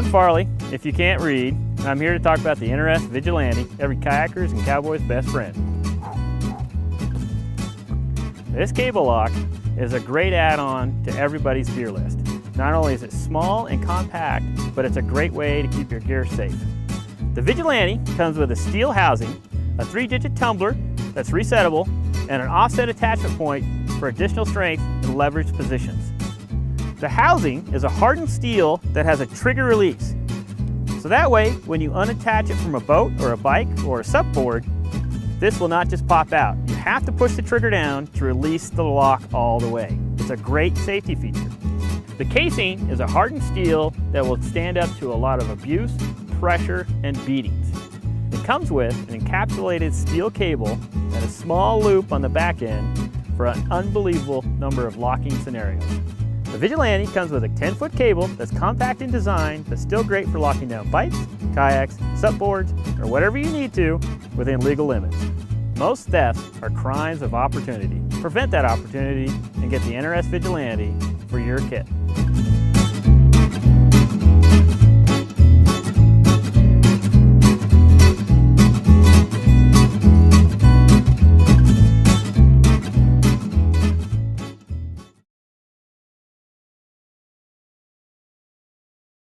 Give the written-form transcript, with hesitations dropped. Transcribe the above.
I'm Farley, if you can't read, and I'm here to talk about the NRS Vigilante, every kayaker's and cowboy's best friend. This cable lock is a great add-on to everybody's gear list. Not only is it small and compact, but it's a great way to keep your gear safe. The Vigilante comes with a steel housing, a 3-digit tumbler that's resettable, and an offset attachment point for additional strength in leveraged positions. The housing is a hardened steel that has a trigger release. So that way, when you unattach it from a boat or a bike or a supboard, this will not just pop out. You have to push the trigger down to release the lock all the way. It's a great safety feature. The casing is a hardened steel that will stand up to a lot of abuse, pressure, and beatings. It comes with an encapsulated steel cable and a small loop on the back end for an unbelievable number of locking scenarios. The Vigilante comes with a 10-foot cable that's compact in design, but still great for locking down bikes, kayaks, supboards, or whatever you need to within legal limits. Most thefts are crimes of opportunity. Prevent that opportunity and get the NRS Vigilante for your kit.